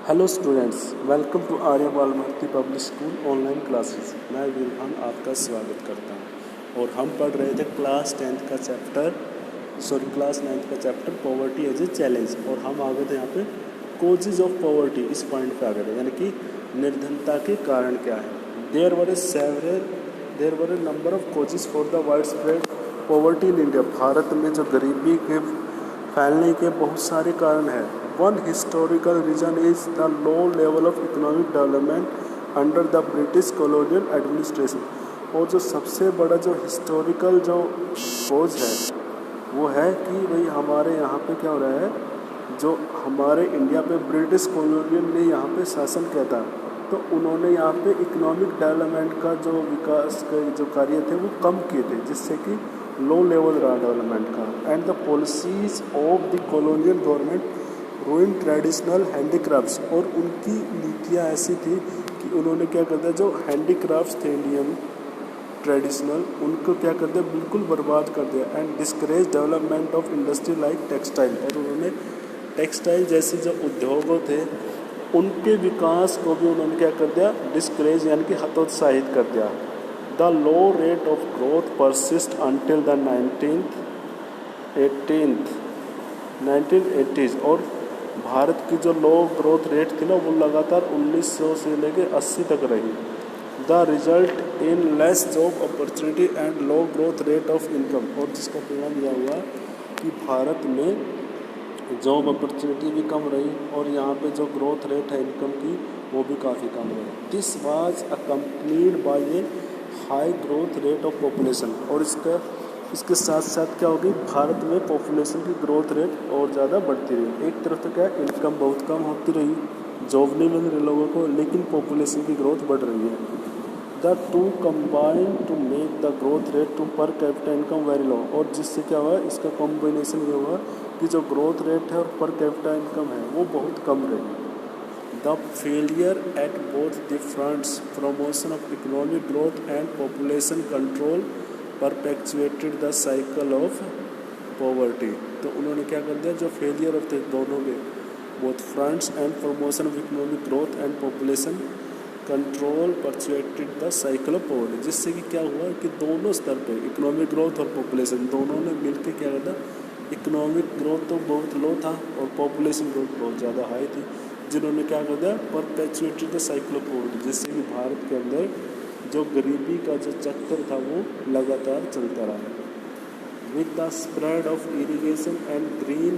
Hello students, welcome to Arya Bal Bharati public school online classes. मैं विरहान आपका स्वागत करता हूं और हम पढ़ रहे थे क्लास 9th का chapter poverty as a challenge. और हम आ गए थे यहाँ पे कोजेज ऑफ पॉवर्टी, इस पॉइंट पे आ गए थे, यानी कि निर्धनता के कारण क्या है। There were a number of causes for the widespread poverty in India. भारत में जो गरीबी के फैलने के बहुत सारे कारण हैं। One historical reason is the low level of economic development under the British colonial administration. और जो सबसे बड़ा जो हिस्टोरिकल जो कोज है वो है कि भाई हमारे यहाँ पे क्या हो रहा है, जो हमारे इंडिया पे ब्रिटिश कॉलोनियल ने यहाँ पे शासन किया था, तो उन्होंने यहाँ पे इकोनॉमिक डेवलपमेंट का जो विकास के जो कार्य थे वो कम किए थे, जिससे कि लो लेवल रहा डेवलपमेंट का। And the policies of the colonial government रूइन traditional handicrafts. और उनकी नीतियाँ ऐसी थी कि उन्होंने क्या कर दिया, जो हैंडीक्राफ्ट्स थे इंडियन ट्रेडिशनल, उनको क्या कर दिया, बिल्कुल बर्बाद कर दिया। And discourage development of industry like textile. और उन्होंने टेक्सटाइल जैसे जो उद्योगों थे उनके विकास को भी उन्होंने क्या कर दिया, डिस्करेज यानी कि हतोत्साहित कर दिया। The low rate of growth persist until the 1980s। और भारत की जो लो ग्रोथ रेट थी ना, वो लगातार 1900 से लेके 80 तक रही। The result in less job opportunity and low growth rate of income. और जिसका परिणाम यह हुआ कि भारत में जॉब अपॉर्चुनिटी भी कम रही और यहाँ पे जो ग्रोथ रेट है इनकम की वो भी काफ़ी कम रही। This was accompanied by A high growth rate of population. और इसके साथ साथ क्या होगी, भारत में पॉपुलेशन की ग्रोथ रेट और ज़्यादा बढ़ती रही। एक तरफ तो क्या है, इनकम बहुत कम होती रही, जॉब नहीं मिल रही लोगों को, लेकिन पॉपुलेशन की ग्रोथ बढ़ रही है। The two combine to make the growth rate to per capita income very low. और जिससे क्या हुआ, इसका कॉम्बिनेशन ये हुआ कि जो ग्रोथ रेट है और पर कैपिटा इनकम है वो बहुत कम रही। The failure at both the fronts, promotion of economic growth and population control परपेचुएटेड the cycle of poverty. तो उन्होंने क्या कर दिया, जो फेलियर ऑफ थे दोनों के, both fronts and promotion of economic growth and population control परपेचुएटेड the cycle of poverty. जिससे कि क्या हुआ कि दोनों स्तर पे इकोनॉमिक ग्रोथ और पॉपुलेशन दोनों ने मिलकर क्या करता, इकोनॉमिक ग्रोथ तो बहुत लो था और पॉपुलेशन ग्रोथ बहुत ज़्यादा हाई थी, जिन्होंने क्या कर दिया, परपेचुएटेड द साइकिल ऑफ पॉवर्टी। जिससे कि भारत के अंदर जो गरीबी का जो चक्कर था वो लगातार चलता रहा। With the spread of irrigation and green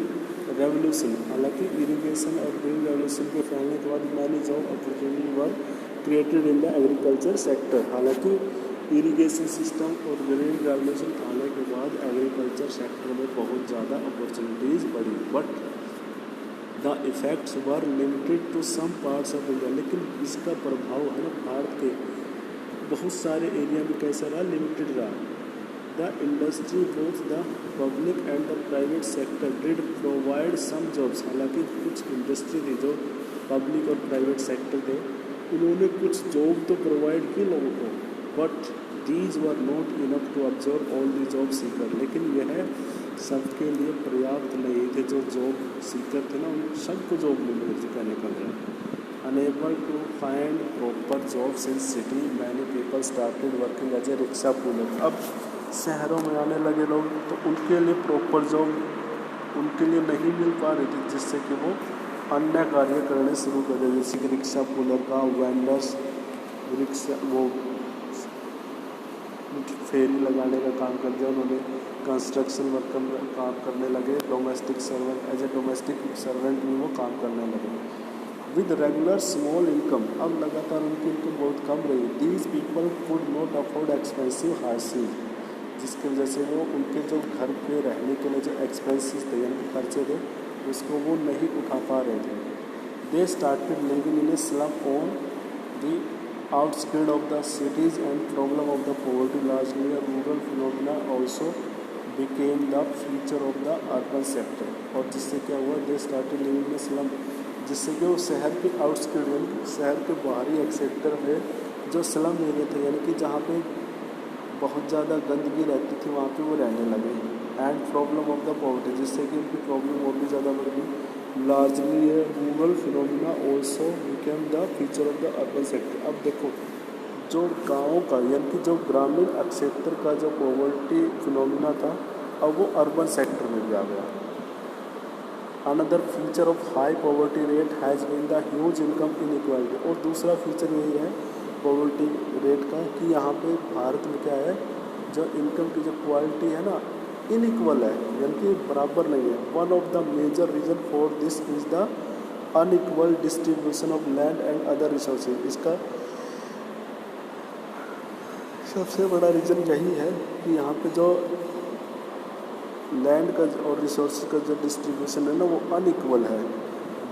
revolution. हालांकि इरिगेशन और ग्रीन रेवोल्यूशन के फैलने के बाद many job opportunity were created in the agriculture sector. हालांकि इरिगेशन सिस्टम और ग्रीन रेवोल्यूशन आने के बाद एग्रीकल्चर सेक्टर में बहुत ज़्यादा अपॉर्चुनिटीज़ बढ़ी, but the effects were limited to some parts of India. लेकिन इसका प्रभाव है ना भारत के बहुत सारे एरिया में कैसा रहा, लिमिटेड रहा। The industry both the public and the private sector did provide some jobs. हालांकि कुछ इंडस्ट्री थी जो पब्लिक और प्राइवेट सेक्टर थे, उन्होंने कुछ जॉब तो प्रोवाइड की लोगों को, but these were not enough to observe all the job seeker. लेकिन यह सबके लिए पर्याप्त नहीं थे। जो जॉब सीकर थे ना, उन सबको जॉब नहीं मिल रही, कहने का मतलब unable to find proper jobs in city, many people started working as a rickshaw puller. अब शहरों में आने लगे लोग, तो उनके लिए प्रॉपर जॉब उनके लिए नहीं मिल पा रही थी, जिससे कि वो अन्य कार्य करने शुरू कर दिए, जैसे कि रिक्शा पुलर का, वेंडर्स, रिक्शा वो फेरी लगाने का काम कर दिया उन्होंने, कंस्ट्रक्शन वर्क काम करने लगे, domestic servant as a domestic servant भी वो काम करने लगे। विद रेगुलर स्मॉल इनकम, अब लगातार उनकी इनकम बहुत कम रही। These people could not afford expensive houses, जिसकी वजह से वो उनके जो घर पे रहने के लिए जो एक्सपेंसेस थे यानी कि खर्चे थे, उसको वो नहीं उठा पा रहे थे। They started living in A slum on the outskirt of the cities and problem of the poverty largely rural phenomena also became the feature of the urban sector. और जिससे क्या हुआ, they started living in A slum, जिससे कि वो शहर के outskirt यानी शहर के बाहरी एक सेक्टर में जो स्लम एरिया थे, यानी कि जहाँ पे बहुत ज़्यादा गंदगी रहती थी, वहाँ पे वो रहने लगे। And problem of the poverty, जिससे कि उनकी प्रॉब्लम और भी ज़्यादा बढ़ गई। Largely A rural phenomena also became the feature of the urban sector. अब देखो जो गाँव का यानी कि जो ग्रामीण क्षेत्र का जो पॉवर्टी फिनोमिना था अब वो अर्बन सेक्टर में भी आ गया। Another feature of high poverty rate has been the huge income inequality. और दूसरा फीचर यही है पॉवर्टी रेट का कि यहाँ पे भारत में क्या है, जो इनकम की जो क्वालिटी है ना इनइक्वल है, यानी कि बराबर नहीं है। One of the major reason for this is the unequal distribution of land and other resources. इसका सबसे बड़ा रीज़न यही है कि यहाँ पे जो लैंड का और रिसोर्स का जो डिस्ट्रीब्यूशन है ना वो अनइक्वल है।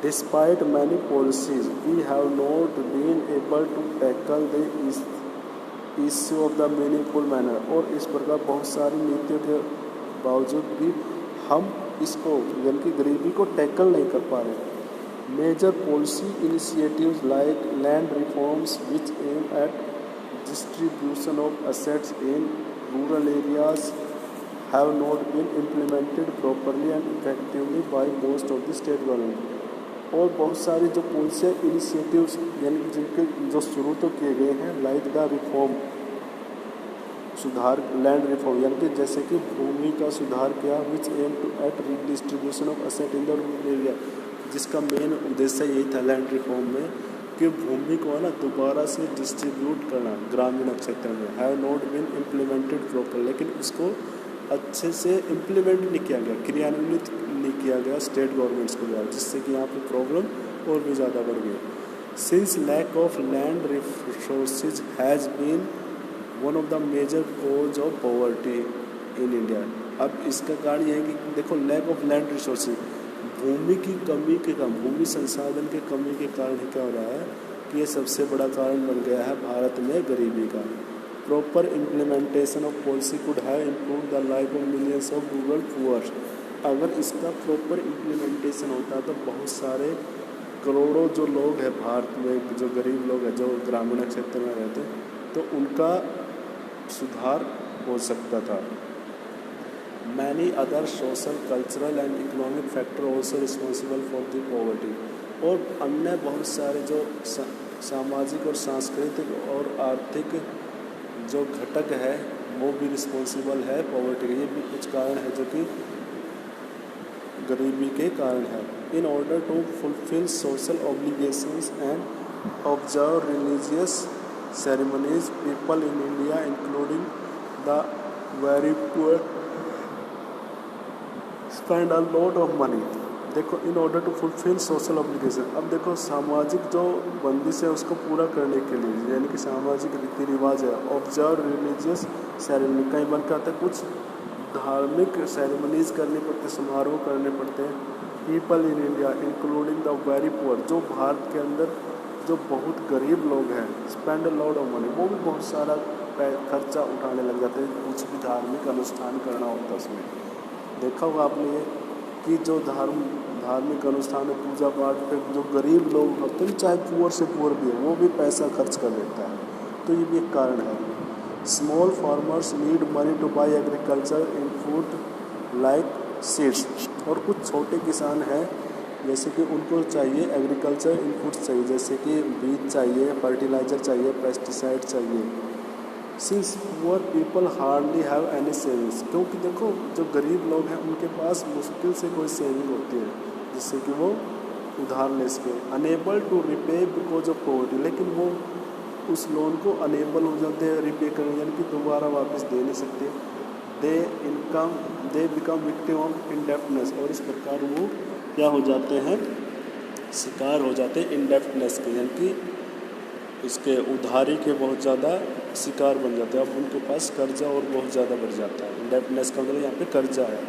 Despite many policies we have not been able to tackle the issue of the meaningful manner. और इस प्रकार बहुत सारी नीतियों के बावजूद भी हम इसको यानी कि गरीबी को टैकल नहीं कर पा रहे। Major policy initiatives like land reforms which aim at distribution of assets in rural areas have not been implemented properly and effectively by most of the state government। और बहुत सारी जो पॉलिसी इनिशिएटिव्स यानी कि जिनके जो शुरू तो किए गए हैं लाइक द रिफॉर्म सुधार लैंड रिफॉर्म यानी कि जैसे कि भूमि का सुधार किया which aim to at distribution of asset in the rural area, जिसका मेन उद्देश्य यही था लैंड रिफॉर्म में कि भूमि को है ना दोबारा से डिस्ट्रीब्यूट करना ग्रामीण क्षेत्र में। Have not been implemented proper, लेकिन उसको अच्छे से इम्प्लीमेंट नहीं किया गया, क्रियान्वित नहीं किया गया स्टेट गवर्नमेंट्स के द्वारा, जिससे कि यहाँ पे प्रॉब्लम और भी ज़्यादा बढ़ गई। Since lack of land resources has been one of the major cause of poverty in India. अब इसका कारण यह है कि देखो लैक ऑफ लैंड रिसोर्सेज भूमि की कमी के कारण, भूमि संसाधन के कमी के कारण क्या हो रहा है कि ये सबसे बड़ा कारण बन गया है भारत में गरीबी का। Proper implementation of policy could have improve the life of millions of rural poor. अगर इसका प्रॉपर इम्प्लीमेंटेशन होता तो बहुत सारे करोड़ों जो लोग हैं भारत में, जो गरीब लोग हैं जो ग्रामीण क्षेत्र में रहते तो उनका सुधार हो सकता था। Many other social, cultural and economic factor also responsible for the poverty। और अन्य बहुत सारे जो सामाजिक और सांस्कृतिक और आर्थिक जो घटक है वो भी रिस्पॉन्सिबल है पॉवर्टी के। ये भी कुछ कारण है जो कि गरीबी के कारण है। In order to fulfil social obligations and observe religious ceremonies people in India including the very poor spend a lot of money. देखो in order to fulfil social obligation, अब देखो सामाजिक जो बंदिश है उसको पूरा करने के लिए यानी कि सामाजिक रीति रिवाज है, ऑब्जर्व रिलीजियस सेरेमनी, कई बार क्या होता है कुछ धार्मिक सेरेमनीज करने पड़ते, समारोह करने पड़ते हैं। People in India including the very poor, जो भारत के अंदर जो बहुत गरीब लोग हैं, spend a lot of money, वो भी बहुत सारा खर्चा उठाने लग जाते हैं कुछ भी धार्मिक अनुष्ठान करना होता है उसमें। देखा होगा आपने ये कि जो धार्मिक अनुष्ठान है पूजा पाठ पे जो गरीब लोग होते हैं चाहे पुअर से पुअर भी है वो भी पैसा खर्च कर देता है, तो ये भी एक कारण है। Small farmers need money two by agriculture input like seeds, और कुछ छोटे किसान हैं जैसे कि उनको चाहिए एग्रीकल्चर इनपुट्स चाहिए, जैसे कि बीज चाहिए, फर्टिलाइज़र चाहिए, पेस्टिसाइड चाहिए। Since poor people hardly have any savings, क्योंकि देखो जो गरीब लोग हैं उनके पास मुश्किल से कोई सेविंग होती है जिससे कि वो उधार ले सके। Unable to repay because of poverty, लेकिन वो उस लोन को अनेबल हो जाते हैं रिपे करने, यानी कि दोबारा वापस दे नहीं सकते। They become victim of indebtedness, और इस प्रकार वो क्या हो जाते हैं, शिकार हो जाते हैं इंडेप्टनेस के, यानी कि इसके उधारी के बहुत ज़्यादा शिकार बन जाते हैं। अब उनके पास कर्जा और बहुत ज़्यादा बढ़ जाता है। इंडेप्टनेस का मतलब यहाँ पे कर्जा है।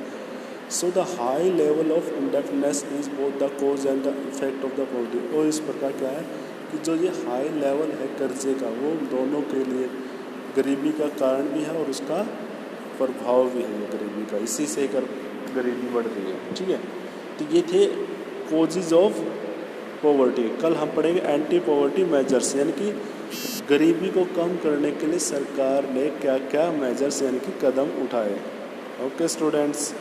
So the high level of indebtedness is both the cause and the effect of the poverty. और इस प्रकार क्या है कि जो ये हाई लेवल है कर्जे का वो दोनों के लिए गरीबी का कारण भी है और उसका प्रभाव भी है गरीबी का, इसी से गरीबी बढ़ रही है। ठीक है, तो ये थे कॉजेज ऑफ पॉवर्टी। कल हम पढ़ेंगे एंटी पॉवर्टी मेजर्स, यानी कि गरीबी को कम करने के लिए सरकार ने क्या क्या मेजर्स यानी कि कदम उठाए। Okay students.